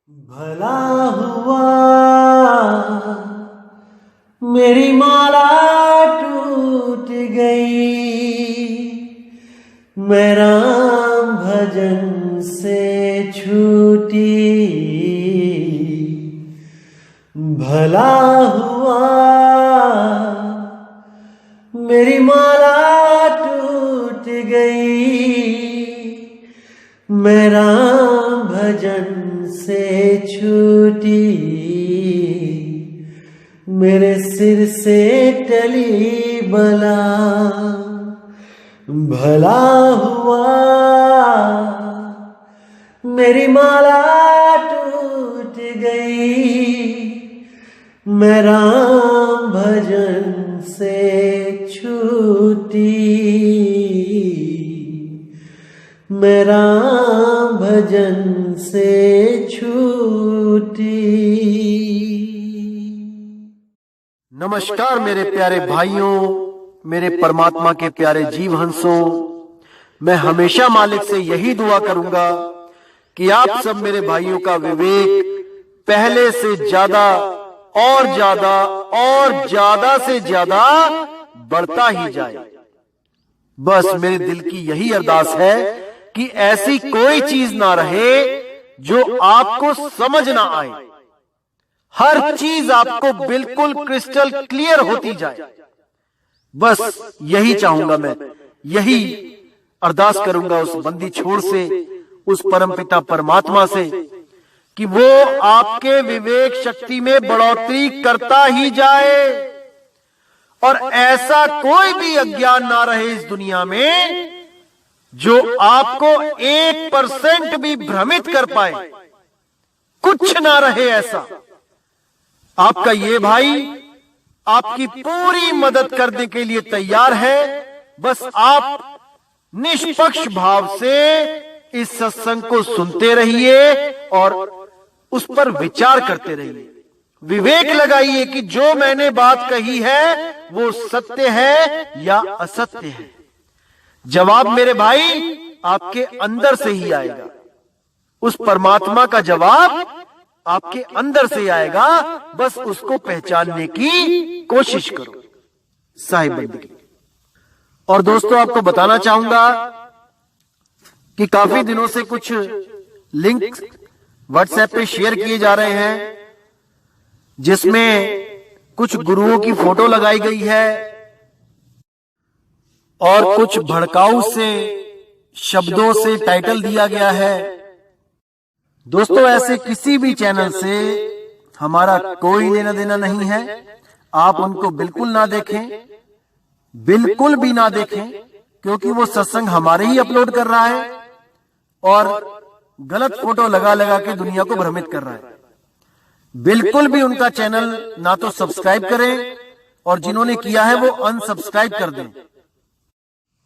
भला हुआ मेरी माला टूट गई, मैं राम भजन से छूटी। भला हुआ मेरी माला टूट गई, मैं राम भजन से छूटी। मेरे सिर से टली बला, भला हुआ मेरी माला टूट गई, मैं राम भजन से छूटी। मैं राम भजन से छूटी। नमस्कार मेरे प्यारे भाइयों, मेरे परमात्मा के प्यारे जीव हंसों। मैं हमेशा मालिक से यही दुआ करूंगा कि आप सब मेरे भाइयों का विवेक पहले से ज्यादा और ज्यादा और ज्यादा से ज्यादा बढ़ता ही जाए। बस मेरे दिल की यही अरदास है कि ऐसी कोई चीज ना रहे जो आपको समझ ना आए। हर चीज आपको बिल्कुल क्रिस्टल क्लियर होती जाए। बस यही चाहूंगा मैं, यही अरदास करूंगा उस बंदी छोड़ से, उस परमपिता परमात्मा से कि वो आपके विवेक शक्ति में बढ़ोतरी करता ही जाए और ऐसा कोई भी अज्ञान ना रहे इस दुनिया में जो आपको 1% भी भ्रमित कर पाए। कुछ ना रहे ऐसा। आपका ये भाई आपकी पूरी मदद करने के लिए तैयार है। बस आप निष्पक्ष भाव से इस सत्संग को सुनते रहिए और उस पर विचार करते रहिए। विवेक लगाइए कि जो मैंने बात कही है वो सत्य है या असत्य है। जवाब मेरे भाई आपके अंदर से ही आएगा। उस परमात्मा का जवाब आपके अंदर से आएगा। बस उसको पहचानने की कोशिश करो। साहिब बंदगी। और दोस्तों, आपको बताना चाहूंगा कि काफी दिनों से कुछ लिंक व्हाट्सएप पे शेयर किए जा रहे हैं जिसमें कुछ गुरुओं की फोटो लगाई गई है और कुछ भड़काऊ से शब्दों से टाइटल दिया गया है। दोस्तों, ऐसे किसी भी चैनल से हमारा कोई लेना देना नहीं है। आप उनको बिल्कुल ना देखें, बिल्कुल भी ना देखें, क्योंकि वो सत्संग हमारे ही अपलोड कर रहा है और गलत फोटो लगा लगा के दुनिया को भ्रमित कर रहा है। बिल्कुल भी उनका चैनल ना तो सब्सक्राइब करें और जिन्होंने किया है वो अनसब्सक्राइब कर दें।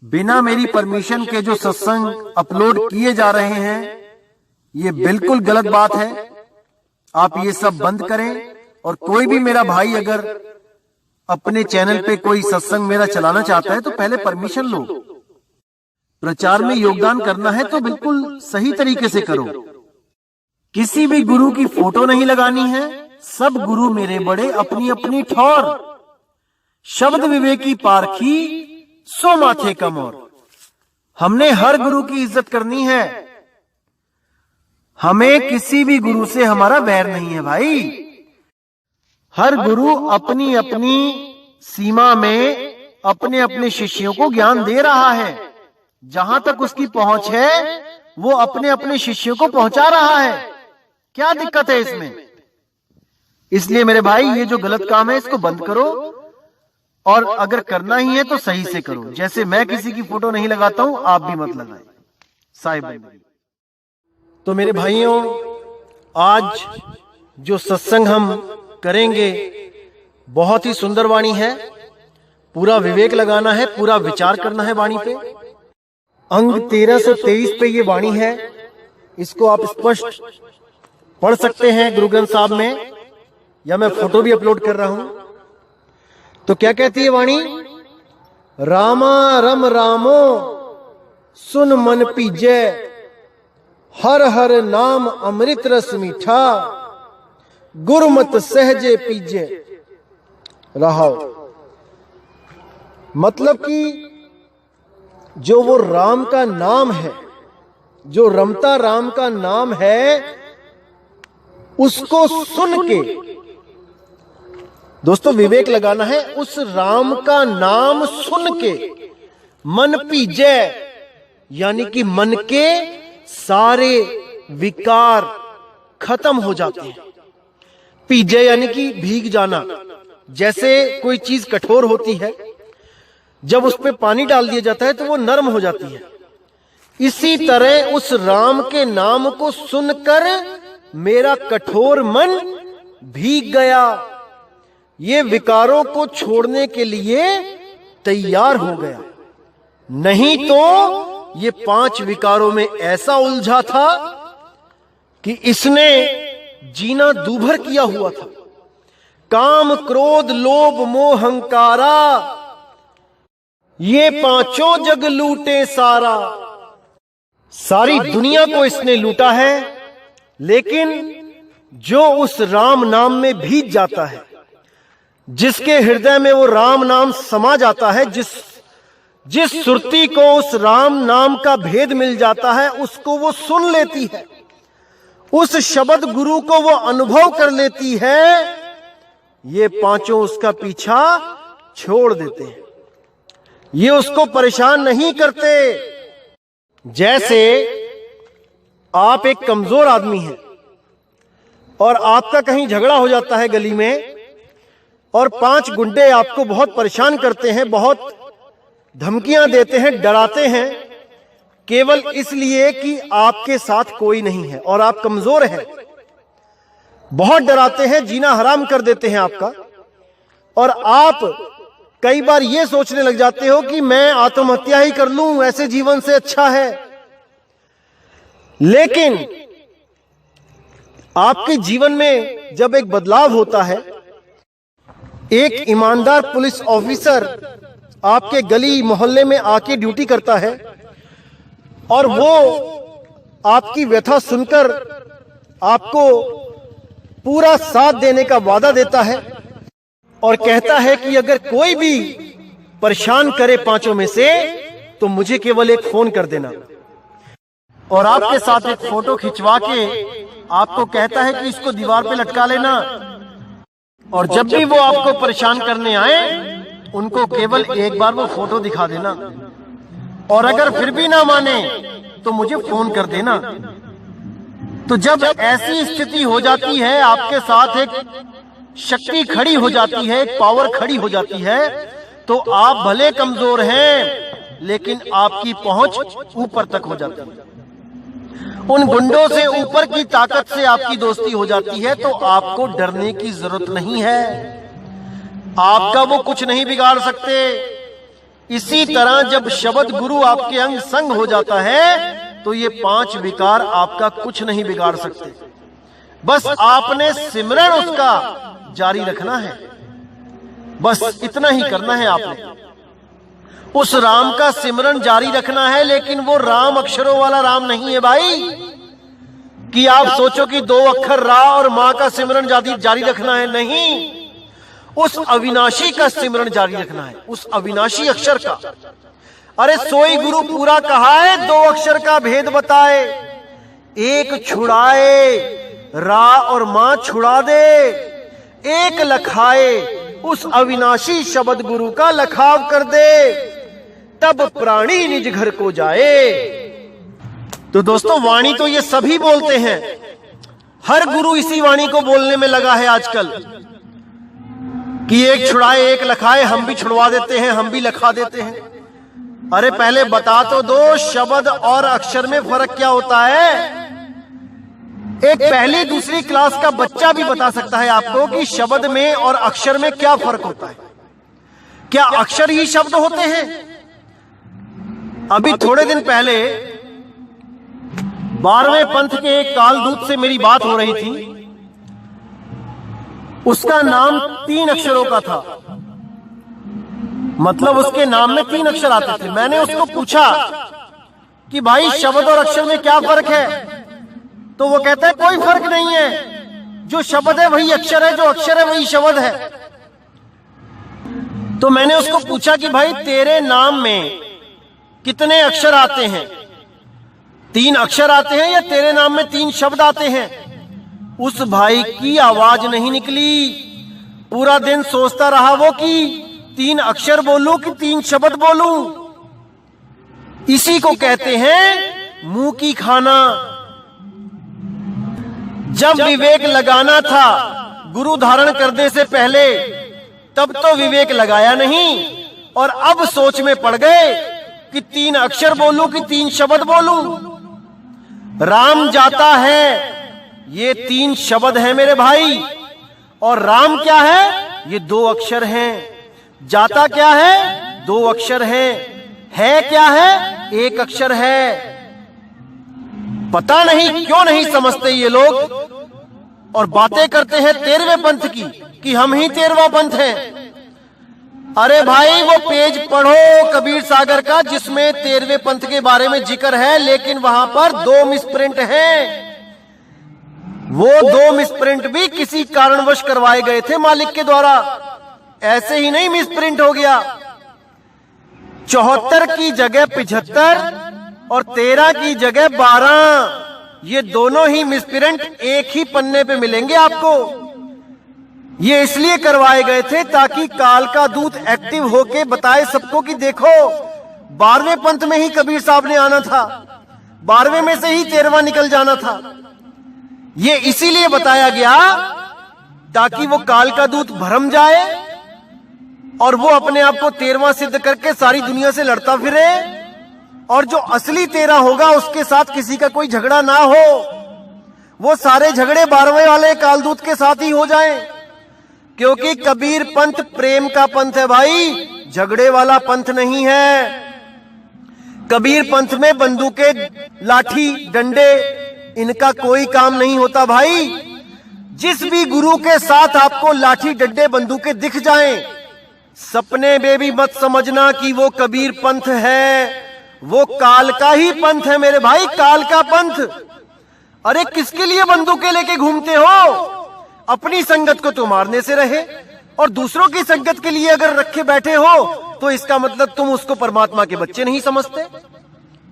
बिना मेरी परमिशन के जो सत्संग अपलोड किए जा रहे हैं ये बिल्कुल गलत बात है। आप ये सब बंद करें। और कोई भी मेरा भाई अगर अपने चैनल पे कोई सत्संग मेरा चलाना चाहता है तो पहले परमिशन लो। प्रचार में योगदान करना है तो बिल्कुल सही तरीके से करो। किसी भी गुरु की फोटो नहीं लगानी है। सब गुरु मेरे बड़े अपनी अपनी ठौर, शब्द विवेकी पारखी सो माथे का मोर। हमने हर गुरु की इज्जत करनी है। हमें किसी भी गुरु से हमारा वैर नहीं है भाई। हर गुरु अपनी अपनी सीमा में अपने अपने शिष्यों को ज्ञान दे रहा है। जहां तक उसकी पहुंच है वो अपने अपने शिष्यों को पहुंचा रहा है। क्या दिक्कत है इसमें? इसलिए मेरे भाई ये जो गलत काम है इसको बंद करो और अगर करना ही है तो सही से करो। जैसे मैं किसी की फोटो नहीं लगाता हूं, आप भी मत लगाएं। साहिब। तो मेरे भाइयों, आज जो सत्संग हम करेंगे बहुत ही सुंदर वाणी है। पूरा विवेक लगाना है, पूरा विचार करना है वाणी पे। अंग 13 से 23 पे ये वाणी है। इसको आप स्पष्ट पढ़ सकते हैं गुरु ग्रंथ साहब में, या मैं फोटो भी अपलोड कर रहा हूं। तो क्या कहती है वाणी? रामा रम रामो सुन मन पीजे, हर हर नाम अमृत रस मीठा, गुरमत सहजे पीजे रहो। मतलब कि जो वो राम का नाम है, जो रमता राम का नाम है, उसको सुन के, दोस्तों विवेक लगाना है, उस राम का नाम सुन के मन पीजे, यानी कि मन के सारे विकार खत्म हो जाते हैं। पीजे यानी कि भीग जाना। जैसे कोई चीज कठोर होती है, जब उस पे पानी डाल दिया जाता है तो वो नरम हो जाती है। इसी तरह उस राम के नाम को सुनकर मेरा कठोर मन भीग गया, ये विकारों को छोड़ने के लिए तैयार हो गया। नहीं तो ये 5 विकारों में ऐसा उलझा था कि इसने जीना दूभर किया हुआ था। काम, क्रोध, लोभ, मोह, अहंकारा, ये 5 जग लूटे सारा। सारी दुनिया को इसने लूटा है। लेकिन जो उस राम नाम में भीग जाता है, जिसके हृदय में वो राम नाम समा जाता है, जिस सुरती को उस राम नाम का भेद मिल जाता है, उसको वो सुन लेती है, उस शब्द गुरु को वो अनुभव कर लेती है, ये 5 उसका पीछा छोड़ देते हैं। ये उसको परेशान नहीं करते। जैसे आप एक कमजोर आदमी हैं और आपका कहीं झगड़ा हो जाता है गली में, और 5 गुंडे आपको बहुत परेशान करते हैं, बहुत धमकियां देते हैं, डराते हैं, केवल इसलिए कि आपके साथ कोई नहीं है और आप कमजोर हैं। बहुत डराते हैं, जीना हराम कर देते हैं आपका, और आप कई बार ये सोचने लग जाते हो कि मैं आत्महत्या ही कर लूं, ऐसे जीवन से अच्छा है। लेकिन आपके जीवन में जब एक बदलाव होता है, एक ईमानदार पुलिस ऑफिसर आपके गली मोहल्ले में आके ड्यूटी करता है और वो आपकी व्यथा सुनकर आपको पूरा साथ देने का वादा देता है और कहता है कि अगर कोई भी परेशान करे 5 में से तो मुझे केवल एक फोन कर देना, और आपके साथ एक फोटो खिंचवा के आपको कहता है कि इसको दीवार पे लटका लेना, और जब भी वो आपको परेशान करने आए उनको केवल एक बार वो फोटो दिखा देना, और अगर फिर भी ना माने तो मुझे फोन कर देना। तो जब ऐसी स्थिति हो जाती है, आपके साथ एक शक्ति खड़ी हो जाती है, एक पावर खड़ी हो जाती है, तो आप भले कमजोर हैं लेकिन आपकी पहुंच ऊपर तक हो जाती है। उन गुंडों से ऊपर की ताकत से आपकी दोस्ती हो जाती है, तो आपको डरने की जरूरत नहीं है। आपका वो कुछ नहीं बिगाड़ सकते। इसी तरह जब शब्द गुरु आपके अंग संग हो जाता है तो ये 5 विकार आपका कुछ नहीं बिगाड़ सकते। बस आपने सिमरन उसका जारी रखना है, बस इतना ही करना है आपने। उस राम का सिमरन जारी रखना है, लेकिन वो राम अक्षरों वाला राम नहीं है भाई, कि आप सोचो कि 2 अक्षर रा और मां का सिमरन जारी रखना है। नहीं, उस अविनाशी का सिमरन जारी रखना है, उस अविनाशी अक्षर का। अरे सोई गुरु पूरा कहा है, 2 अक्षर का भेद बताए, एक छुड़ाए रा और मां छुड़ा दे, एक लखाए उस अविनाशी शब्द गुरु का लखाव कर दे, तब प्राणी निज घर को जाए। तो दोस्तों, वाणी तो ये सभी बोलते हैं, हर गुरु इसी वाणी को बोलने में लगा है आजकल, कि एक छुड़ाए एक लखाए। हम भी छुड़वा देते हैं, हम भी लखा देते हैं। अरे पहले बता तो दो, शब्द और अक्षर में फर्क क्या होता है? एक पहली दूसरी क्लास का बच्चा भी बता सकता है आपको कि शब्द में और अक्षर में क्या फर्क होता है। क्या अक्षर ही शब्द होते हैं? अभी थोड़े दिन पहले 12वें पंथ के एक कालदूत से मेरी बात हो रही थी। उसका नाम 3 अक्षरों का था, मतलब उसके नाम में 3 अक्षर आते थे। मैंने उसको पूछा कि भाई शब्द और अक्षर में क्या फर्क है? तो वो कहता है कोई फर्क नहीं है, जो शब्द है वही अक्षर है, जो अक्षर है वही शब्द है। तो मैंने उसको पूछा कि भाई तेरे नाम में कितने अक्षर आते हैं, 3 अक्षर आते हैं या तेरे नाम में 3 शब्द आते हैं? उस भाई की आवाज नहीं निकली। पूरा दिन सोचता रहा वो कि 3 अक्षर बोलूं कि 3 शब्द बोलूं। इसी को कहते हैं मुंह की खाना। जब विवेक लगाना था गुरु धारण करने से पहले, तब तो विवेक लगाया नहीं, और अब सोच में पड़ गए कि 3 अक्षर बोलूं कि 3 शब्द बोलूं। राम जाता है, ये 3 शब्द हैं मेरे भाई, और राम क्या है? ये 2 अक्षर हैं। जाता क्या है? 2 अक्षर है क्या है? 1 अक्षर है। पता नहीं क्यों नहीं समझते ये लोग, और बातें करते हैं 13वें पंथ की कि हम ही 13वां पंथ हैं। अरे भाई वो पेज पढ़ो कबीर सागर का जिसमें 13वें पंथ के बारे में जिक्र है, लेकिन वहां पर 2 मिसप्रिंट हैं। वो 2 मिसप्रिंट भी किसी कारणवश करवाए गए थे मालिक के द्वारा, ऐसे ही नहीं मिसप्रिंट हो गया। 74 की जगह 75 और 13 की जगह 12, ये दोनों ही मिसप्रिंट एक ही पन्ने पे मिलेंगे आपको। ये इसलिए करवाए गए थे ताकि काल का दूत एक्टिव होके बताए सबको कि देखो 12वें पंथ में ही कबीर साहब ने आना था, 12वें में से ही 13वां निकल जाना था। ये इसीलिए बताया गया ताकि वो काल का दूत भरम जाए और वो अपने आप को 13वां सिद्ध करके सारी दुनिया से लड़ता फिरे, और जो असली 13 होगा उसके साथ किसी का कोई झगड़ा ना हो। वो सारे झगड़े 12वें वाले कालदूत के साथ ही हो जाएं, क्योंकि कबीर पंथ प्रेम का पंथ है भाई, झगड़े वाला पंथ नहीं है। कबीर पंथ में बंदूकें, लाठी, डंडे, इनका कोई काम नहीं होता भाई। जिस भी गुरु के साथ आपको लाठी, डंडे, बंदूकें दिख जाएं, सपने में भी मत समझना कि वो कबीर पंथ है। वो काल का ही पंथ है मेरे भाई, काल का पंथ। अरे किसके लिए बंदूकें लेके घूमते हो? अपनी संगत को तो मारने से रहे, और दूसरों की संगत के लिए अगर रखे बैठे हो तो इसका मतलब तुम उसको परमात्मा के बच्चे नहीं समझते।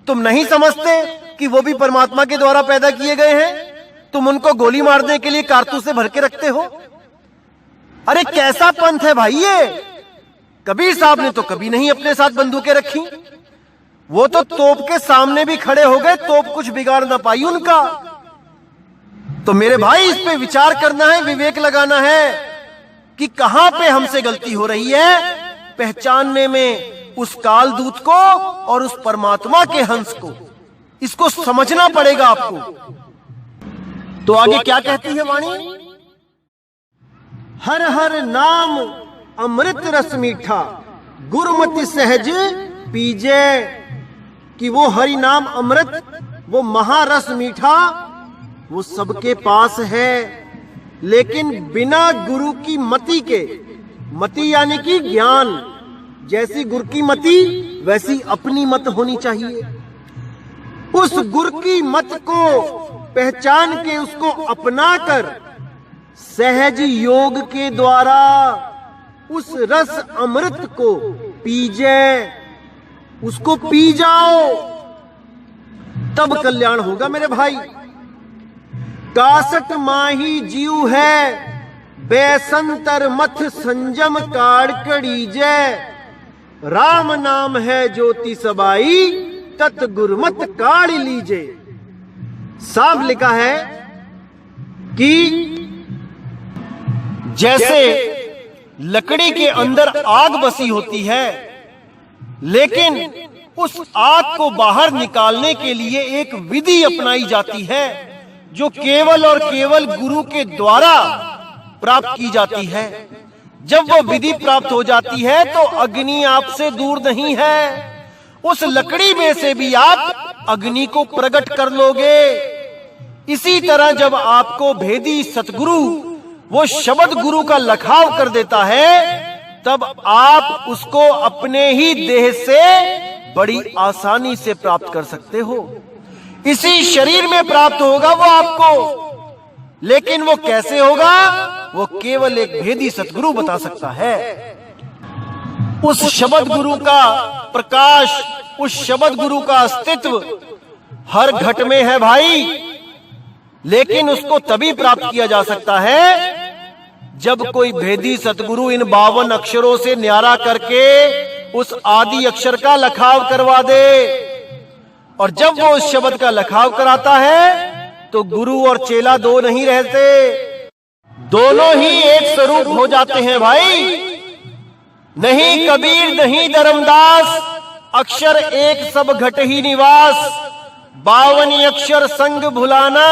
तुम नहीं समझते कि वो भी परमात्मा के द्वारा पैदा किए गए हैं। तुम उनको गोली मारने के लिए कारतूस से भर के रखते हो। अरे कैसा पंथ है भाई ये? कबीर साहब ने तो कभी नहीं अपने साथ बंदूकें रखी। वो तो तोप के सामने भी खड़े हो गए, तोप कुछ बिगाड़ ना पाई उनका। तो मेरे भाई इस पे विचार करना है, विवेक लगाना है कि कहां पे हमसे गलती हो रही है, पहचानने में उस काल दूत को और उस परमात्मा के हंस को। इसको समझना पड़ेगा आपको। तो आगे क्या कहती है वाणी? हर हर नाम अमृत रस मीठा, गुरुमति सहज पीजे। कि वो हरि नाम अमृत, वो महारस मीठा, वो सबके पास है, लेकिन बिना गुरु की मति के, मति यानी कि ज्ञान, जैसी गुरु की मति वैसी अपनी मत होनी चाहिए। उस गुरु की मत को पहचान के उसको अपना कर सहज योग के द्वारा उस रस अमृत को पीजे, उसको पी जाओ, तब कल्याण होगा मेरे भाई। 61 माही जीव है, बेसंतर मथ संजम काड़कड़ी जय। राम नाम है ज्योति सबाई, तत् गुरमत काढ़ लीजे। साफ लिखा है कि जैसे लकड़ी के अंदर आग बसी होती है, लेकिन उस आग को बाहर निकालने के लिए एक विधि अपनाई जाती है जो केवल और केवल गुरु के द्वारा प्राप्त की जाती है। जब वो विधि प्राप्त हो जाती है तो अग्नि आपसे दूर नहीं है, उस लकड़ी में से भी आप अग्नि को प्रकट कर लोगे। इसी तरह जब आपको भेदी सतगुरु वो शब्द गुरु का लखाव कर देता है, तब आप उसको अपने ही देह से बड़ी आसानी से प्राप्त कर सकते हो। इसी शरीर में प्राप्त होगा वो आपको। लेकिन वो कैसे होगा, वो केवल एक भेदी सतगुरु बता सकता है। उस शब्द गुरु का प्रकाश, उस शब्द गुरु का अस्तित्व हर घट में है भाई। लेकिन उसको तभी प्राप्त किया जा सकता है जब कोई भेदी सतगुरु इन 52 अक्षरों से न्यारा करके उस आदि अक्षर का लखाव करवा दे। और जब वो उस शब्द का लखाव कराता है तो गुरु और चेला दो नहीं रहते, दोनों ही एक स्वरूप हो जाते हैं भाई। नहीं कबीर नहीं धर्मदास, अक्षर एक सब घट ही निवास। 52 अक्षर संग भुलाना,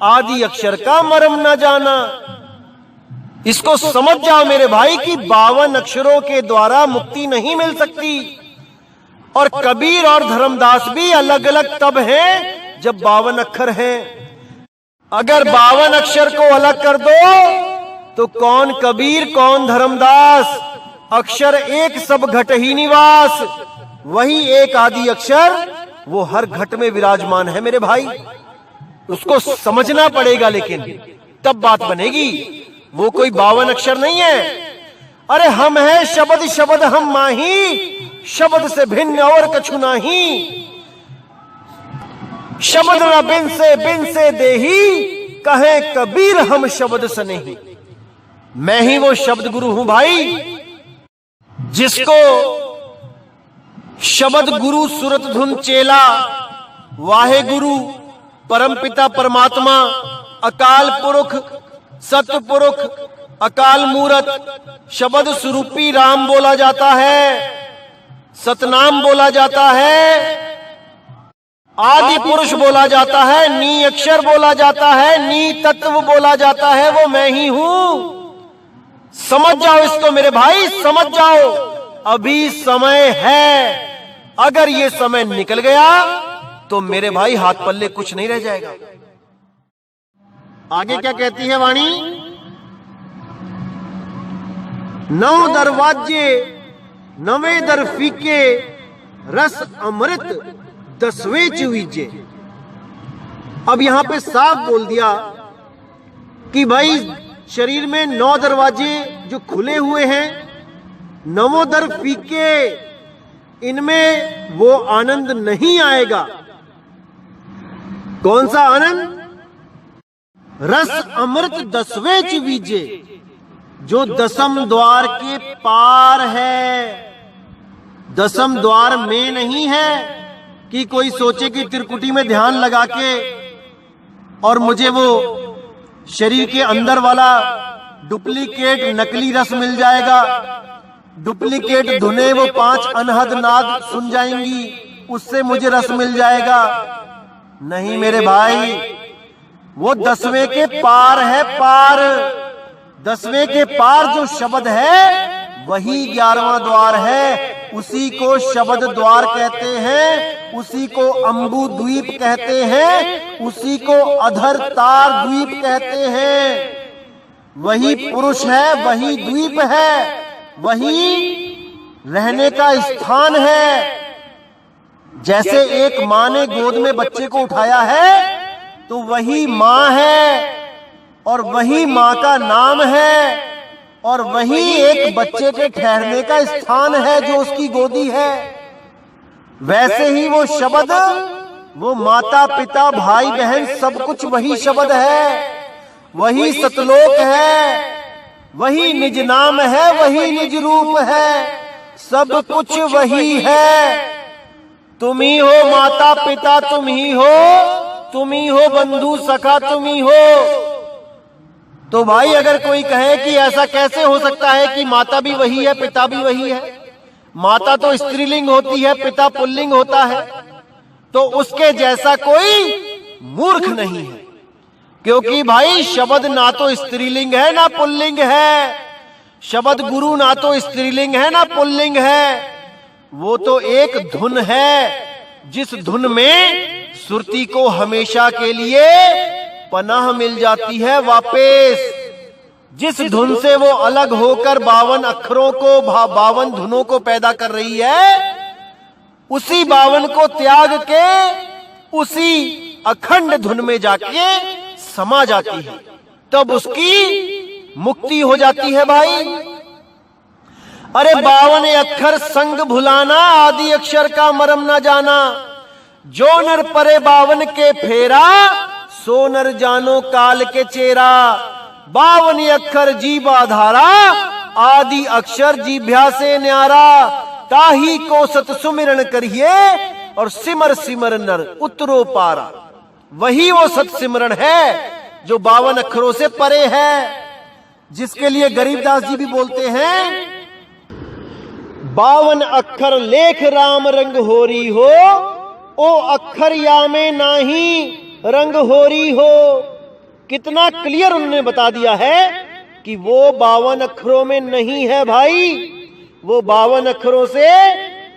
आदि अक्षर का मर्म न जाना। इसको समझ जाओ मेरे भाई कि 52 अक्षरों के द्वारा मुक्ति नहीं मिल सकती। और कबीर और धर्मदास भी अलग अलग तब हैं जब 52 अक्षर हैं। अगर 52 अक्षर को अलग कर दो तो कौन कबीर कौन धर्मदास। अक्षर एक सब घट ही निवास, वही एक आदि अक्षर वो हर घट में विराजमान है मेरे भाई। उसको समझना पड़ेगा, लेकिन तब बात बनेगी। वो कोई 52 अक्षर नहीं है। अरे हम हैं शब्द शब्द हम माही, शब्द से भिन्न और कछु नाही। शब्द न बिन से देही, कहे कबीर हम शब्द से नहीं। मैं ही वो शब्द गुरु हूं भाई, जिसको शब्द गुरु सुरत धुन चेला, वाहे गुरु परमपिता परमात्मा, अकाल पुरुष सत्य पुरुष, अकाल मूरत, शब्द स्वरूपी राम बोला जाता है, सतनाम बोला जाता है, आदि पुरुष बोला जाता है, नी अक्षर बोला जाता है, नी तत्व बोला जाता है। वो मैं ही हूं। समझ जाओ इसको मेरे भाई, समझ जाओ। अभी समय है। अगर ये समय निकल गया तो मेरे भाई हाथ पल्ले कुछ नहीं रह जाएगा। आगे क्या कहती है वाणी? 9 दरवाजे नवे दर फीके, रस अमृत 10वें चुवीजे। अब यहां पे साफ बोल दिया कि भाई शरीर में 9 दरवाजे जो खुले हुए हैं, 9 दर फीके, इनमें वो आनंद नहीं आएगा। कौन सा आनंद? रस अमृत 10वें चुवीजे, जो 10म द्वार के पार है। 10म द्वार में नहीं है कि कोई सोचे कि त्रिकुटी में ध्यान लगा के और मुझे वो शरीर के अंदर वाला डुप्लीकेट नकली रस मिल जाएगा, डुप्लीकेट धुने वो 5 अनहद नाद सुन जाएंगी, उससे मुझे रस मिल जाएगा। नहीं मेरे भाई, वो 10वें के पार है, पार। 10वें के पार जो शब्द है वही 11वां द्वार है। उसी को शब्द द्वार कहते हैं, उसी को अम्बु द्वीप कहते हैं, उसी को अधर तार द्वीप कहते हैं। वही पुरुष है, वही द्वीप है, वही रहने का स्थान है। जैसे एक माँ ने गोद में बच्चे को उठाया है तो वही माँ है और वही माँ का नाम है और वही एक बच्चे के ठहरने का स्थान है जो उसकी गोदी है। वैसे ही वो शब्द, वो माता पिता भाई बहन सब कुछ वही शब्द है, वही सतलोक है, वही निज नाम है, वही निज रूप है, सब कुछ वही है। तुम ही हो माता पिता, तुम ही हो बंधु सखा, तुम ही हो। तो भाई अगर कोई कहे कि ऐसा कैसे हो सकता है कि माता भी वही है पिता भी वही है, माता तो स्त्रीलिंग होती है पिता पुल्लिंग होता है, तो उसके जैसा कोई मूर्ख नहीं है। क्योंकि भाई शब्द ना तो स्त्रीलिंग है ना पुल्लिंग है, शब्द गुरु ना तो स्त्रीलिंग है ना पुल्लिंग है, वो तो एक धुन है जिस धुन में सुरती को हमेशा के लिए पनाह मिल जाती है वापस। जिस धुन से वो अलग होकर 52 अक्षरों को 52 धुनों को पैदा कर रही है, उसी 52 को त्याग के उसी अखंड धुन में जाके समा जाती है, तब उसकी मुक्ति हो जाती है भाई। अरे 52 अक्षर संग भुलाना, आदि अक्षर का मरम न जाना। जो नर परे 52 के फेरा, सो नर जानो काल के चेरा। 52 अक्षर जीव आधारा, आदि अक्षर जीभ्या से न्यारा। ताही को सत सुमिरन करिए, और सिमर सिमर नर उतरो पारा। वही वो सत सिमरन है जो 52 अक्षरों से परे है, जिसके लिए गरीबदास जी भी बोलते हैं 52 अक्षर लेख राम रंग होरी हो, ओ अक्षर या में नाही रंग होरी हो। कितना क्लियर उन्होंने बता दिया है कि वो 52 अक्षरों में नहीं है भाई, वो 52 अक्षरों से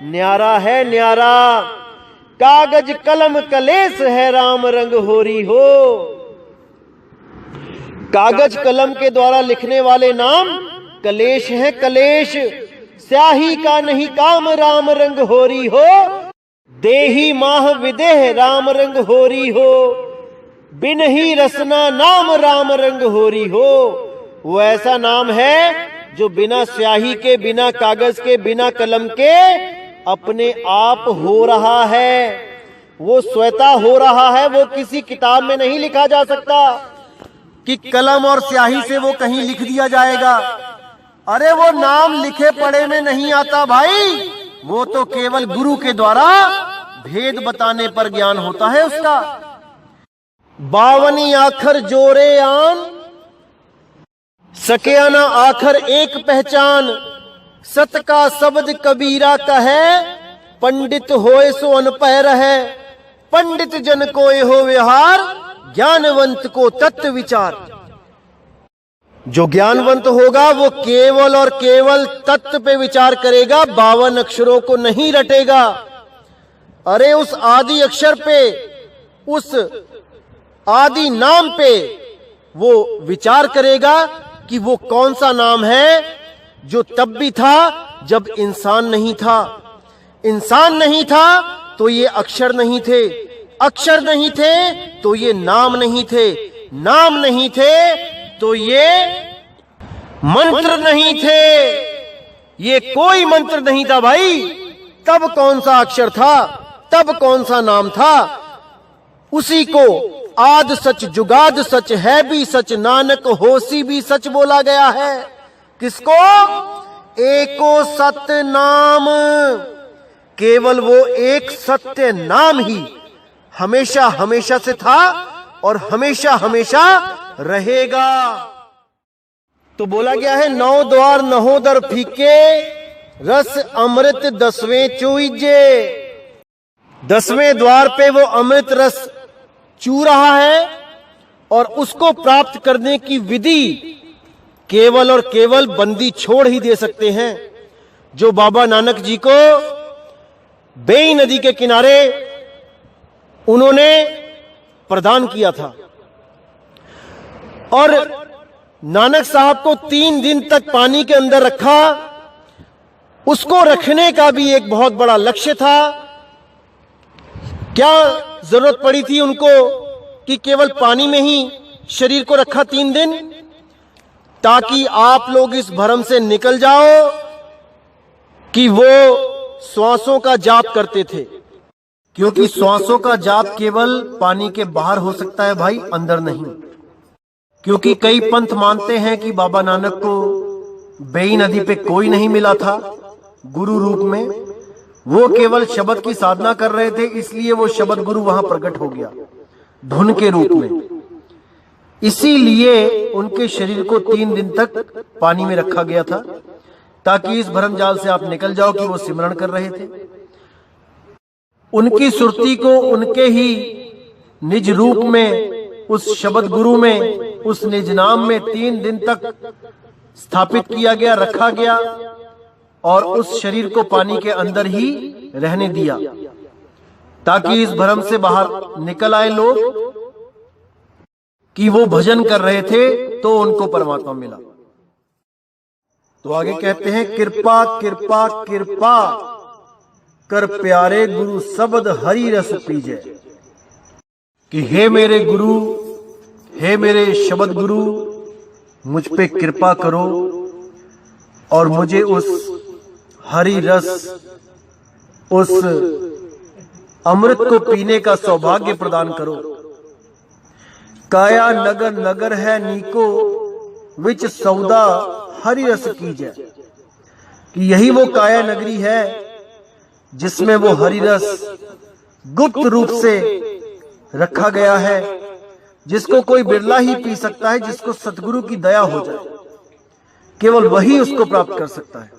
न्यारा है, न्यारा। कागज कलम कलेश है राम रंग होरी हो। कागज कलम के द्वारा लिखने वाले नाम कलेश है, कलेश। स्याही का नहीं काम राम रंग होरी हो, देही माह विदेह राम रंग होरी हो। बिन ही रसना नाम राम रंग होरी हो। वो ऐसा नाम है जो बिना स्याही के, बिना कागज के, बिना कलम के अपने आप हो रहा है, वो स्वतः हो रहा है। वो किसी किताब में नहीं लिखा जा सकता कि कलम और स्याही से वो कहीं लिख दिया जाएगा। अरे वो नाम लिखे पढ़े में नहीं आता भाई, वो तो केवल गुरु के द्वारा भेद बताने पर ज्ञान होता है उसका। 52 आखर जोरे आन, सके ना आखर एक पहचान। सत का शब्द कबीरा का है, पंडित होए सो अनपढ़ है। पंडित जन को हो व्यवहार, ज्ञानवंत को तत्व विचार। जो ज्ञानवंत होगा वो केवल और केवल तत्व पे विचार करेगा, 52 अक्षरों को नहीं रटेगा। अरे उस आदि अक्षर पे, उस आदि नाम पे वो विचार करेगा कि वो कौन सा नाम है जो तब भी था जब इंसान नहीं था। इंसान नहीं था तो ये अक्षर नहीं थे, अक्षर नहीं थे तो ये नाम नहीं थे, नाम नहीं थे तो ये मंत्र नहीं थे, ये कोई मंत्र नहीं था भाई। तब कौन सा अक्षर था, तब कौन सा नाम था? उसी को आद सच जुगाद सच है भी सच, नानक होसी भी सच बोला गया है। किसको? एको सत्य नाम। केवल वो एक सत्य नाम ही हमेशा हमेशा से था और हमेशा हमेशा रहेगा। तो बोला गया है 9 द्वार 9 दर फीके, रस अमृत 10वें चूइजे। 10वें द्वार पे वो अमृत रस चू रहा है और उसको प्राप्त करने की विधि केवल और केवल बंदी छोड़ ही दे सकते हैं, जो बाबा नानक जी को बेई नदी के किनारे उन्होंने प्रदान किया था। और नानक साहब को 3 दिन तक पानी के अंदर रखा। उसको रखने का भी एक बहुत बड़ा लक्ष्य था। क्या जरूरत पड़ी थी उनको कि केवल पानी में ही शरीर को रखा 3 दिन? ताकि आप लोग इस भ्रम से निकल जाओ कि वो श्वासों का जाप करते थे, क्योंकि श्वासों का जाप केवल पानी के बाहर हो सकता है भाई, अंदर नहीं। क्योंकि कई पंथ मानते हैं कि बाबा नानक को बेई नदी पे कोई नहीं मिला था गुरु रूप में, वो केवल शब्द की साधना कर रहे थे, इसलिए वो शब्द गुरु वहां प्रकट हो गया धुन के रूप में। इसीलिए उनके शरीर को 3 दिन तक पानी में रखा गया था, ताकि इस भ्रम जाल से आप निकल जाओ कि वो सिमरन कर रहे थे। उनकी सुरती को उनके ही निज रूप में, उस शब्द गुरु में, उस निज नाम में 3 दिन तक स्थापित किया गया, रखा गया और उस शरीर को पानी के अंदर ही रहने दिया, ताकि इस भ्रम से बाहर निकल आए लोग कि वो भजन कर रहे थे तो उनको परमात्मा मिला। तो आगे कहते हैं, कृपा कृपा कृपा कर प्यारे गुरु शब्द हरि रस पीजे। कि हे मेरे गुरु, हे मेरे शब्द गुरु, मुझ पे कृपा करो और मुझे उस हरि रस, उस अमृत को पीने का सौभाग्य प्रदान करो। काया नगर नगर है नीको, विच सौदा हरि रस कीजै। कि यही वो काया नगरी है जिसमें वो हरि रस गुप्त रूप से रखा गया है, जिसको कोई बिरला ही पी सकता है, जिसको सतगुरु की दया हो जाए, केवल वही उसको प्राप्त कर सकता है।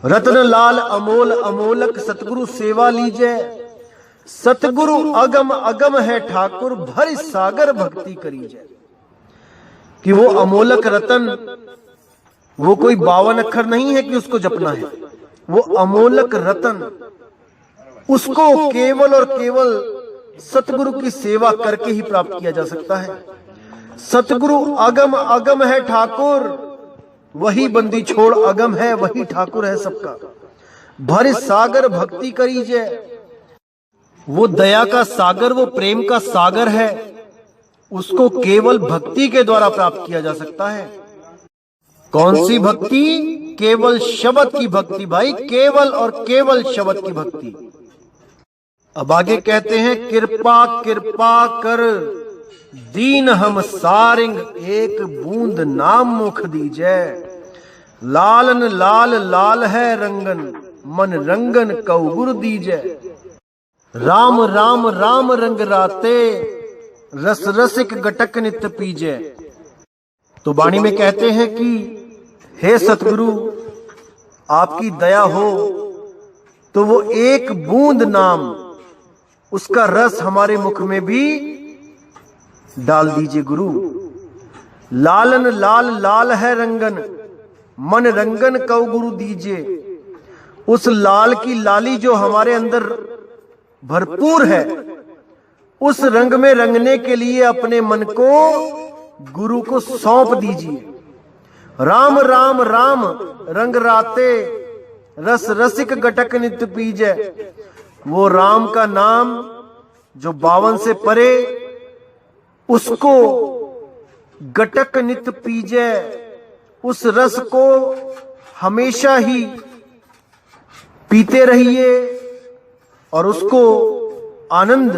रत्न लाल अमोल अमोलक सतगुरु सेवा लीजे, सतगुरु अगम अगम है ठाकुर, भर सागर भक्ति करीजे। कि वो अमोलक रतन, वो कोई 52 अक्षर नहीं है कि उसको जपना है। वो अमोलक रतन, उसको केवल और केवल सतगुरु की सेवा करके ही प्राप्त किया जा सकता है। सतगुरु अगम अगम है ठाकुर, वही बंदी छोड़ अगम है, वही ठाकुर है सबका। भर सागर भक्ति करीजे, वो दया का सागर, वो प्रेम का सागर है, उसको केवल भक्ति के द्वारा प्राप्त किया जा सकता है। कौन सी भक्ति? केवल शब्द की भक्ति भाई, केवल और केवल शब्द की भक्ति। अब आगे कहते हैं, कृपा कृपा कर दीन हम सारिंग, एक बूंद नाम मुख दीजै। लालन लाल लाल है रंगन, मन रंगन कौगुर दीजै। राम राम राम रंग राते, रस रसिक गटक नित पीजै। तो वाणी में कहते हैं कि हे सतगुरु, आपकी दया हो तो वो एक बूंद नाम, उसका रस हमारे मुख में भी डाल दीजिए गुरु। लालन लाल लाल है रंगन, मन रंगन कौ गुरु दीजिए। उस लाल की लाली जो हमारे अंदर भरपूर है, उस रंग में रंगने के लिए अपने मन को गुरु को सौंप दीजिए। राम राम राम रंग राते, रस रसिक गटक नित पीजै। वो राम का नाम जो 52 से परे, उसको गटक नित पीजै, उस रस को हमेशा ही पीते रहिए और उसको आनंद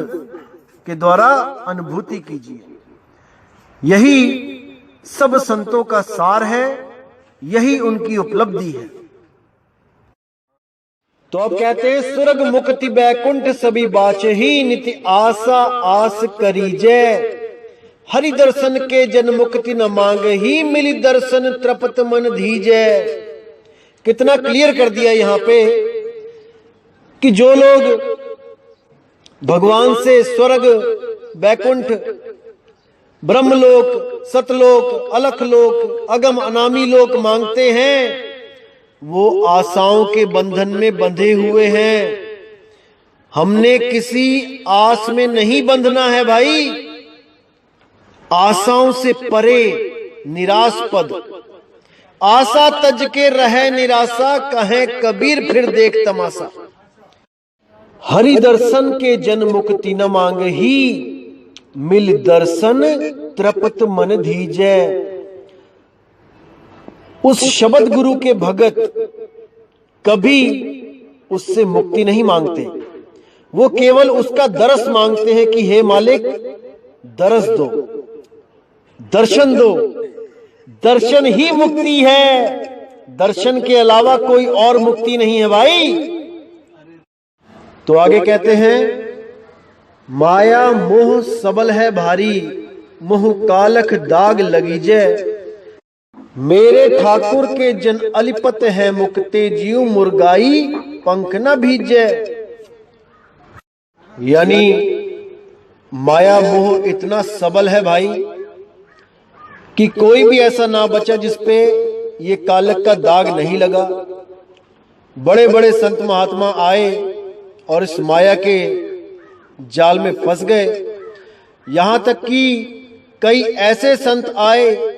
के द्वारा अनुभूति कीजिए। यही सब संतों का सार है, यही उनकी उपलब्धि है। तो अब कहते हैं, स्वर्ग मुक्ति बैकुंठ सभी बाचही, नित्य आशा आस करीजै। हरि दर्शन के जन मुक्ति न मांग ही, मिली दर्शन तृप्त मन धीजै। कितना क्लियर कर दिया यहां पे कि जो लोग भगवान से स्वर्ग, बैकुंठ, ब्रह्मलोक, सतलोक, अलखलोक, अगम अनामी लोक मांगते हैं, वो आशाओं के बंधन में बंधे हुए हैं। हमने किसी आस में नहीं बंधना है भाई, आशाओं से परे, निराशपद। आशा तज के रहे निराशा, कहे कबीर फिर देख तमाशा। हरि दर्शन के जन मुक्ति न मांग ही, मिल दर्शन तृप्त मन धीजै। उस शब्द गुरु के भगत कभी उससे मुक्ति नहीं मांगते, वो केवल उसका दरस मांगते हैं कि हे मालिक दरस दो, दर्शन दो। दर्शन ही मुक्ति है, दर्शन के अलावा कोई और मुक्ति नहीं है भाई। तो आगे कहते हैं, माया मोह सबल है भारी, मोह कालख दाग लगीजै। मेरे ठाकुर के जन अलिपत है मुक्ते, जीव मुर्गाई पंख न भीजै। यानी माया मोह इतना सबल है भाई कि कोई भी ऐसा ना बचा जिसपे ये कालक का दाग नहीं लगा। बड़े बड़े संत महात्मा आए और इस माया के जाल में फंस गए। यहां तक कि कई ऐसे संत आए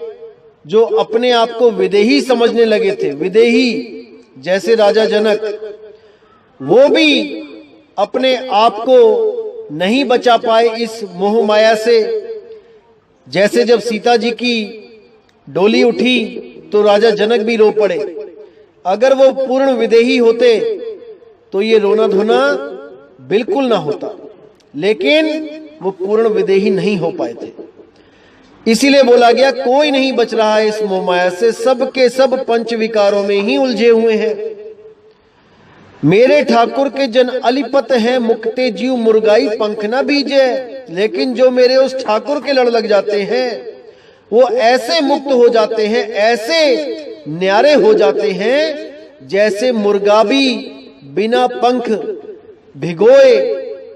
जो अपने आप को विदेही समझने लगे थे। विदेही जैसे राजा जनक, वो भी अपने आप को नहीं बचा पाए इस मोह माया से। जैसे जब सीता जी की डोली उठी तो राजा जनक भी रो पड़े। अगर वो पूर्ण विदेही होते तो ये रोना धोना बिल्कुल ना होता, लेकिन वो पूर्ण विदेही नहीं हो पाए थे। इसीलिए बोला गया कोई नहीं बच रहा है इस मोह माया से, सब के सब पंच विकारों में ही उलझे हुए हैं। मेरे ठाकुर के जन अलिपत हैं, मुक्ते जीव मुर्गाई पंख न बीजे। लेकिन जो मेरे उस ठाकुर के लड़ लग जाते हैं वो ऐसे मुक्त हो जाते हैं, ऐसे न्यारे हो जाते हैं जैसे मुर्गा भी बिना पंख भिगोए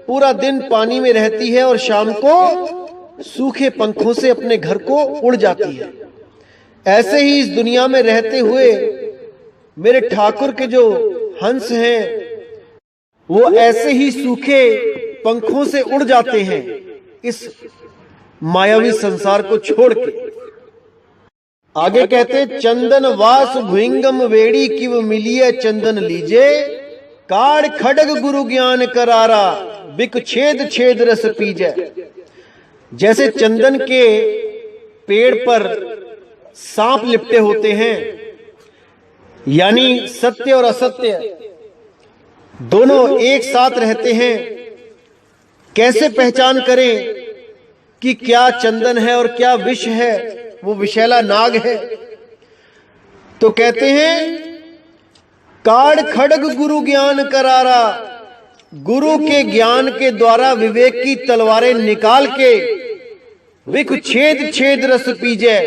पूरा दिन पानी में रहती है और शाम को सूखे पंखों से अपने घर को उड़ जाती है। ऐसे ही इस दुनिया में रहते हुए मेरे ठाकुर के जो हंस हैं वो ऐसे ही सूखे पंखों से उड़ जाते हैं इस मायावी संसार को छोड़ के। आगे कहते चंदन वास भुइंगम वेड़ी किव मिलिए चंदन लीजे, काड़ खड़ग गुरु ज्ञान करारा बिक छेद छेद रस पीजे। जैसे चंदन के पेड़ पर सांप लिपटे होते हैं, यानी सत्य और असत्य दोनों एक साथ रहते हैं। कैसे पहचान करें कि क्या चंदन है और क्या विष है, वो विषैला नाग है? तो कहते हैं काड़ खड़ग गुरु ज्ञान करारा, गुरु के ज्ञान के द्वारा विवेक की तलवारें निकाल के विख छेद छेद रस पीजे,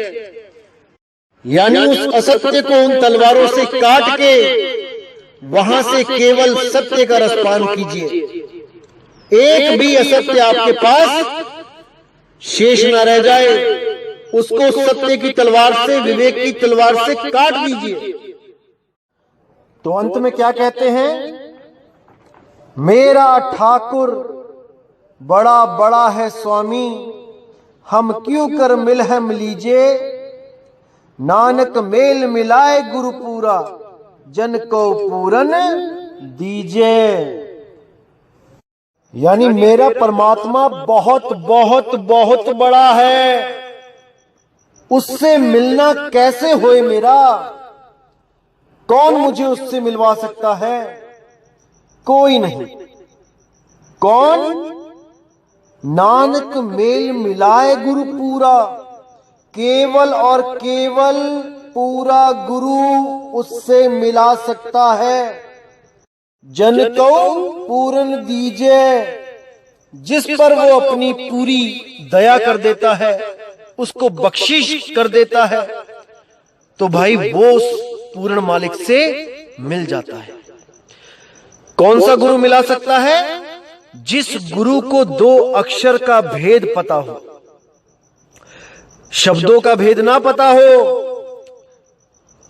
यानी उस असत्य को उन तलवारों से काट के वहां से केवल सत्य का रसपान कीजिए। एक भी असत्य आपके पास शेष न रह जाए, उसको सत्य की तलवार से, विवेक की तलवार से काट दीजिए। तो अंत में क्या कहते हैं? मेरा ठाकुर बड़ा बड़ा है स्वामी, हम क्यों कर मिलहम लीजे, नानक मेल मिलाए गुरु पूरा, जन को पूरन दीजे। यानी मेरा परमात्मा बहुत बहुत बहुत बड़ा है, उससे मिलना कैसे होए मेरा? कौन मुझे उससे मिलवा सकता है? कोई नहीं। कौन? नानक मेल मिलाए गुरु पूरा, केवल और केवल पूरा गुरु उससे मिला सकता है। जन को पूरन दीजे, जिस पर वो अपनी पूरी दया कर देता है, उसको बख्शिश कर देता है, तो भाई वो उस पूर्ण मालिक से मिल जाता है। कौन सा गुरु मिला सकता है? जिस गुरु को 2 अक्षर का भेद पता हो, शब्दों का भेद ना पता हो,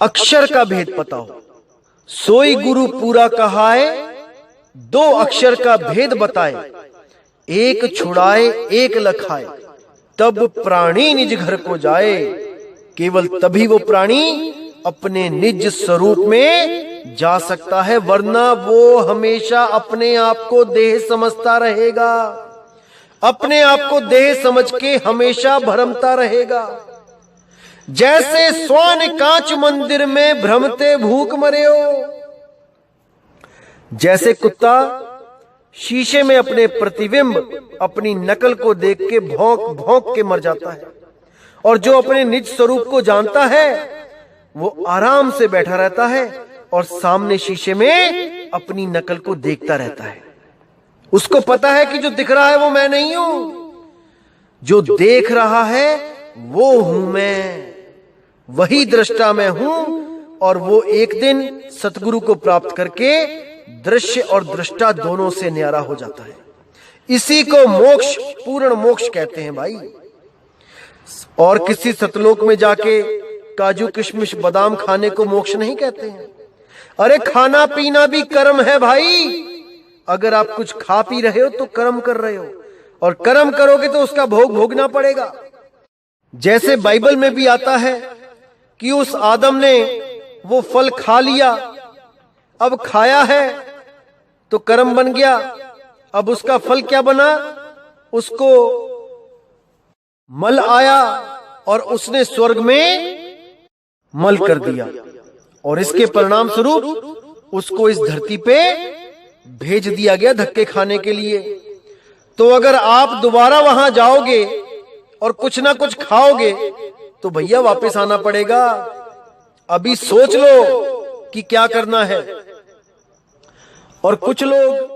अक्षर का भेद पता हो। सोई गुरु पूरा कहाए, 2 अक्षर का भेद बताए, एक छुड़ाए एक लखाए, तब प्राणी निज घर को जाए। केवल तभी वो प्राणी अपने निज स्वरूप में जा सकता है, वरना वो हमेशा अपने आप को देह समझता रहेगा, अपने आप को देह समझ के हमेशा भ्रमता रहेगा। जैसे स्वान कांच मंदिर में भ्रमते भूख मरे हो। जैसे कुत्ता शीशे में अपने प्रतिबिंब, अपनी नकल को देख के भौंक भौंक के मर जाता है, और जो अपने निज स्वरूप को जानता है वो आराम से बैठा रहता है और सामने शीशे में अपनी नकल को देखता रहता है। उसको पता है कि जो दिख रहा है वो मैं नहीं हूं, जो देख रहा है वो हूं मैं, वही दृष्टा मैं हूं। और वो एक दिन सतगुरु को प्राप्त करके दृश्य और दृष्टा दोनों से न्यारा हो जाता है। इसी को मोक्ष, पूर्ण मोक्ष कहते हैं भाई। और किसी सतलोक में जाके काजू किशमिश बादाम खाने को मोक्ष नहीं कहते हैं। अरे खाना पीना भी कर्म है भाई। अगर आप कुछ खा पी रहे हो तो कर्म कर रहे हो, और कर्म करोगे तो उसका भोग भोगना पड़ेगा। जैसे बाइबल में भी आता है कि उस आदम ने वो फल खा लिया, अब खाया है तो कर्म बन गया, अब उसका फल क्या बना? उसको मल आया और उसने स्वर्ग में मल कर दिया, और इसके परिणाम स्वरूप उसको इस धरती पे भेज दिया गया धक्के खाने के लिए। तो अगर आप दोबारा वहां जाओगे और कुछ ना कुछ खाओगे तो भैया वापस आना पड़ेगा। अभी सोच लो कि क्या करना है। और कुछ लोग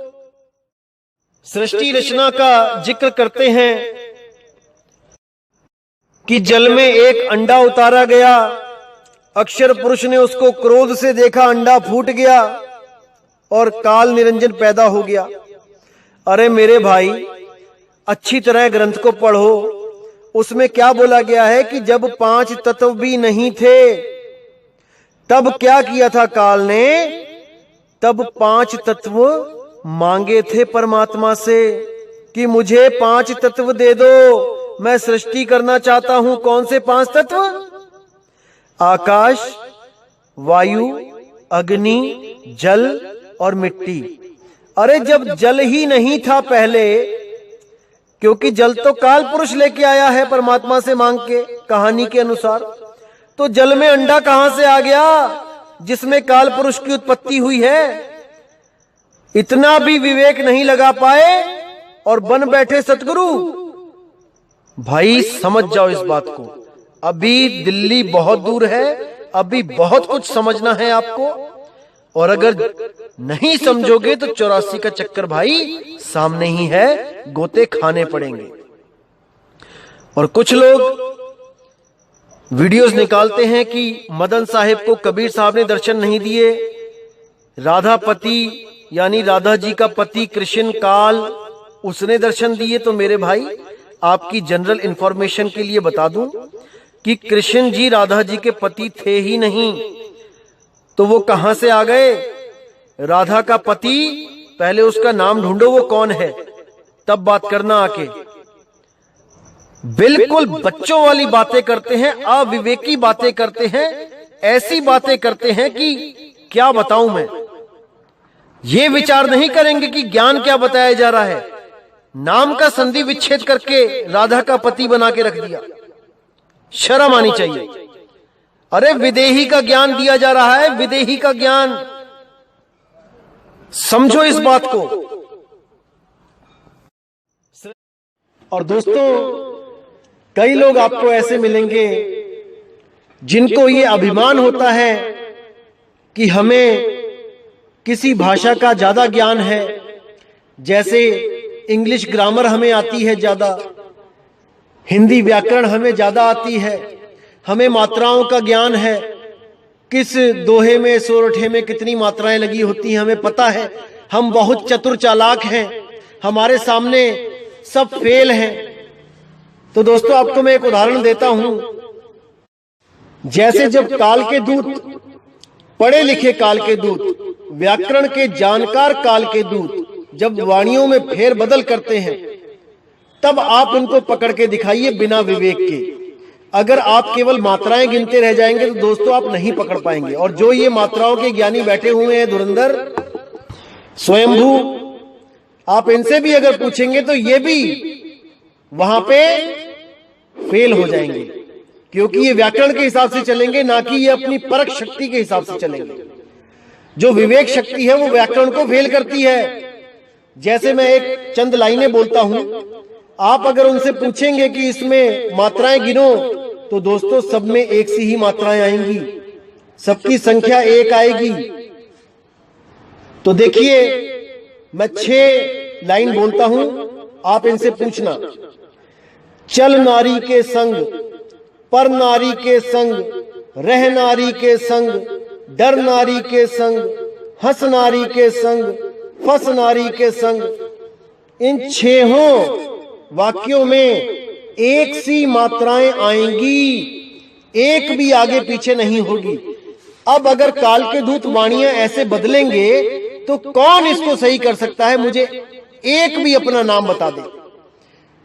सृष्टि रचना का जिक्र करते हैं कि जल में एक अंडा उतारा गया, अक्षर पुरुष ने उसको क्रोध से देखा, अंडा फूट गया और काल निरंजन पैदा हो गया। अरे मेरे भाई, अच्छी तरह ग्रंथ को पढ़ो। उसमें क्या बोला गया है कि जब 5 तत्व भी नहीं थे तब क्या किया था काल ने? तब 5 तत्व मांगे थे परमात्मा से कि मुझे 5 तत्व दे दो, मैं सृष्टि करना चाहता हूं। कौन से 5 तत्व? आकाश, वायु, अग्नि, जल और मिट्टी। अरे जब जल ही नहीं था पहले, क्योंकि जल तो काल पुरुष लेके आया है परमात्मा से मांग के, कहानी के अनुसार, तो जल में अंडा कहां से आ गया जिसमें काल पुरुष की उत्पत्ति हुई है? इतना भी विवेक नहीं लगा पाए और बन बैठे सतगुरु। भाई समझ जाओ इस बात को। अभी दिल्ली बहुत दूर है, अभी बहुत कुछ समझना है आपको, और अगर नहीं समझोगे तो 84 का चक्कर भाई सामने ही है, गोते खाने पड़ेंगे। और कुछ लोग वीडियोस निकालते हैं कि मदन साहिब को कबीर साहब ने दर्शन नहीं दिए, राधा पति यानी राधा जी का पति कृष्ण काल उसने दर्शन दिए। तो मेरे भाई, आपकी जनरल इंफॉर्मेशन के लिए बता दूं कि कृष्ण जी राधा जी के पति थे ही नहीं, तो वो कहां से आ गए? राधा का पति, पहले उसका नाम ढूंढो, वो कौन है, तब बात करना आके। बिल्कुल बच्चों वाली बातें करते हैं, अविवेकी बातें करते हैं, ऐसी बातें करते हैं कि क्या बताऊं मैं। ये विचार नहीं करेंगे कि ज्ञान क्या बताया जा रहा है। नाम का संधि विच्छेद करके राधा का पति बना के रख दिया, शर्म आनी चाहिए। अरे विदेही का ज्ञान दिया जा रहा है, विदेही का ज्ञान, समझो इस बात को। और दोस्तों, कई लोग आपको ऐसे मिलेंगे जिनको ये अभिमान होता है कि हमें किसी भाषा का ज्यादा ज्ञान है। जैसे इंग्लिश ग्रामर हमें आती है ज्यादा, हिंदी व्याकरण हमें ज्यादा आती है, हमें मात्राओं का ज्ञान है, किस दोहे में सोरठे में कितनी मात्राएं लगी होती हैं हमें पता है। हम बहुत चतुर चालाक हैं, हमारे सामने सब फेल हैं। तो दोस्तों, आपको मैं एक उदाहरण देता हूं। जैसे जब काल के दूत, पढ़े लिखे काल के दूत, व्याकरण के जानकार काल के दूत जब वाणियों में फेर बदल करते हैं, तब आप उनको पकड़ के दिखाइए बिना विवेक के। अगर आप केवल मात्राएं गिनते रह जाएंगे तो दोस्तों आप नहीं पकड़ पाएंगे। और जो ये मात्राओं के ज्ञानी बैठे हुए हैं, धुरंधर, स्वयंभू, आप इनसे भी अगर पूछेंगे तो ये भी वहां पे फेल हो जाएंगे, क्योंकि ये व्याकरण के हिसाब से चलेंगे, ना कि ये अपनी परख शक्ति के हिसाब से चलेंगे। जो विवेक शक्ति है वो व्याकरण को फेल करती है। जैसे मैं एक चंद लाइनें बोलता हूं, आप अगर उनसे पूछेंगे कि इसमें मात्राएं गिनो, तो दोस्तों सब में एक सी ही मात्राएं आएंगी, सबकी संख्या एक आएगी। तो देखिए, मैं 6 लाइन बोलता हूं, आप इनसे पूछना। चल नारी के संग, पर नारी के संग, रह नारी के संग, डर नारी के संग, हंस नारी के संग, फंस नारी के संग। इन 6 वाक्यों में एक सी मात्राएं आएंगी, एक भी आगे पीछे नहीं होगी। अब अगर काल के दूत वाणियां ऐसे बदलेंगे तो कौन इसको सही कर सकता है? मुझे एक भी अपना नाम बता दे।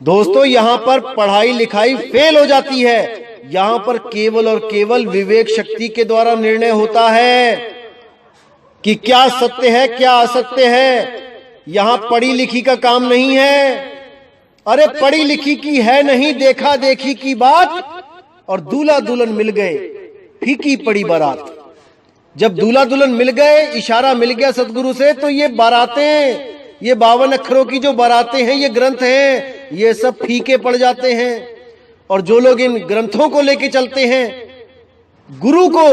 दोस्तों, यहां पर पढ़ाई लिखाई फेल हो जाती है। यहां पर केवल और केवल विवेक शक्ति के द्वारा निर्णय होता है कि क्या सत्य है, क्या असत्य है। यहां पढ़ी लिखी का काम नहीं है। अरे पढ़ी लिखी की है नहीं, देखा देखी की बात, और दूल्हा दुल्हन मिल गए, फीकी पड़ी बारात। जब दूल्हा दुल्हन मिल गए, इशारा मिल गया सदगुरु से, तो ये बारातें, ये 52 अक्षरों की जो बारातें हैं, ये ग्रंथ हैं, ये सब फीके पड़ जाते हैं। और जो लोग इन ग्रंथों को लेके चलते हैं, गुरु को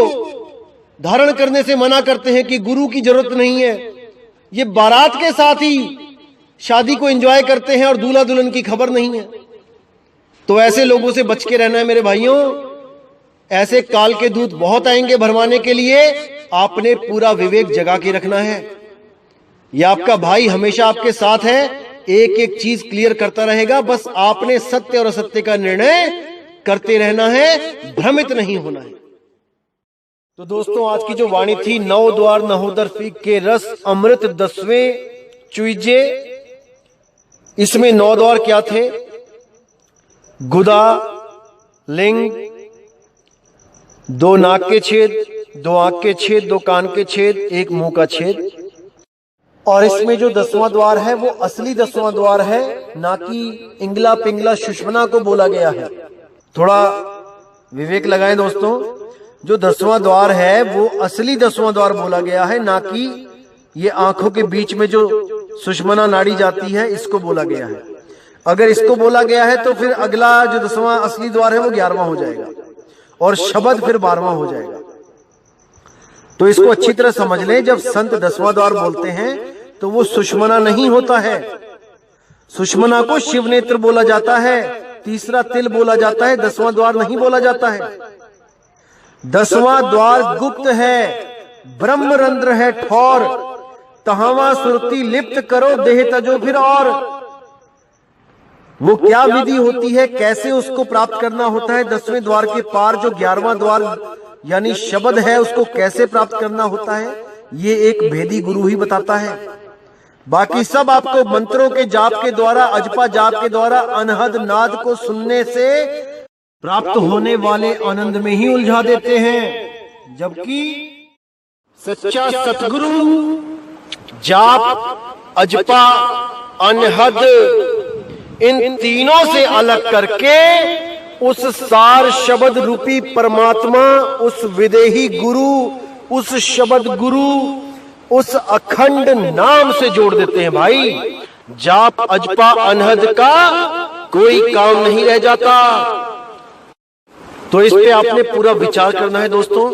धारण करने से मना करते हैं कि गुरु की जरूरत नहीं है, ये बारात के साथ ही शादी को एंजॉय करते हैं और दूल्हा दुल्हन की खबर नहीं है। तो ऐसे लोगों से बच के रहना है मेरे भाइयों। ऐसे काल के दूत बहुत आएंगे भरमाने के लिए, आपने पूरा विवेक जगा के रखना है। यह आपका भाई हमेशा आपके साथ है, एक एक चीज क्लियर करता रहेगा, बस आपने सत्य और असत्य का निर्णय करते रहना है, भ्रमित नहीं होना है। तो दोस्तों, आज की जो वाणी थी, 9 द्वार नहोदर फीक के रस अमृत 10वें चुईजे। इसमें 9 द्वार क्या थे? गुदा, लिंग, 2 नाक के छेद, 2 आंख के छेद, 2 कान के छेद, 1 मुंह का छेद। और इसमें जो 10वां द्वार है वो असली 10वां द्वार है, ना कि इंगला पिंगला सुषमना को बोला गया है। थोड़ा विवेक लगाएं दोस्तों, जो 10वां द्वार है वो असली 10वां द्वार बोला गया है, ना कि ये आंखों के बीच में जो सुषमना नाड़ी जाती है इसको बोला गया है। अगर इसको बोला गया है तो फिर अगला जो 10वां असली द्वार है वो 11वां हो जाएगा और शब्द फिर 12वां हो जाएगा। तो इसको अच्छी तरह समझ लें, जब संत 10वां द्वार बोलते हैं तो वो सुषमना नहीं होता है। सुषमना को शिव नेत्र बोला जाता है, तीसरा तिल बोला जाता है, 10वां द्वार नहीं बोला जाता है। 10वां द्वार गुप्त है, ब्रह्मरंध्र है ठौर, तहावा सुरती लिप्त करो देह तजो फिर। और वो क्या विधि होती है, कैसे उसको प्राप्त करना होता है? 10वें द्वार के पार जो 11वां द्वार यानी शब्द है, उसको कैसे प्राप्त करना होता है, ये एक भेदी गुरु ही बताता है। बाकी सब आपको मंत्रों के जाप के द्वारा, अजपा जाप के द्वारा, अनहद नाद को सुनने से प्राप्त होने वाले आनंद में ही उलझा देते हैं। जबकि सच्चा सतगुरु जाप, अजपा, अनहद, इन तीनों से अलग करके उस सार शब्द रूपी परमात्मा, उस विदेही गुरु, उस शब्द गुरु, उस अखंड नाम से जोड़ देते हैं भाई। जाप, अजपा, अनहद का कोई काम नहीं रह जाता। तो इस पे आपने पूरा विचार करना है दोस्तों,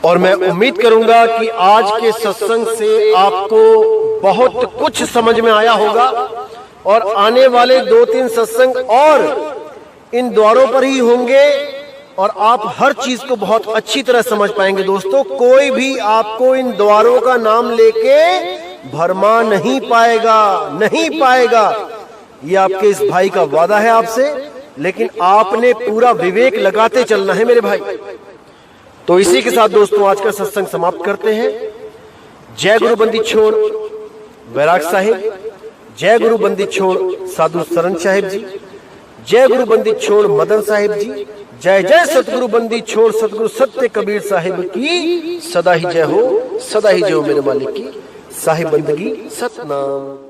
और मैं उम्मीद करूंगा कि आज के सत्संग से आपको बहुत कुछ समझ में आया होगा, और आने वाले 2-3 सत्संग और इन द्वारों पर ही होंगे और आप हर चीज को बहुत अच्छी तरह समझ पाएंगे दोस्तों। कोई भी आपको इन द्वारों का नाम लेके भरमा नहीं पाएगा, नहीं पाएगा। ये आपके इस भाई का वादा है आपसे, लेकिन आपने पूरा विवेक लगाते चलना है मेरे भाई। तो इसी के साथ दोस्तों आज का सत्संग समाप्त करते हैं। जय गुरु बंदी छोड़ बैराग साहिब, जय गुरु बंदी छोड़ साधु सरन साहिब जी, जय गुरु बंदी छोड़ मदन साहिब जी, जय जय सतगुरु बंदी छोड़ सतगुरु सत्य कबीर साहिब की सदा ही जय हो, सदा ही जय हो मेरे मालिक की साहिब बंदगी सतनाम।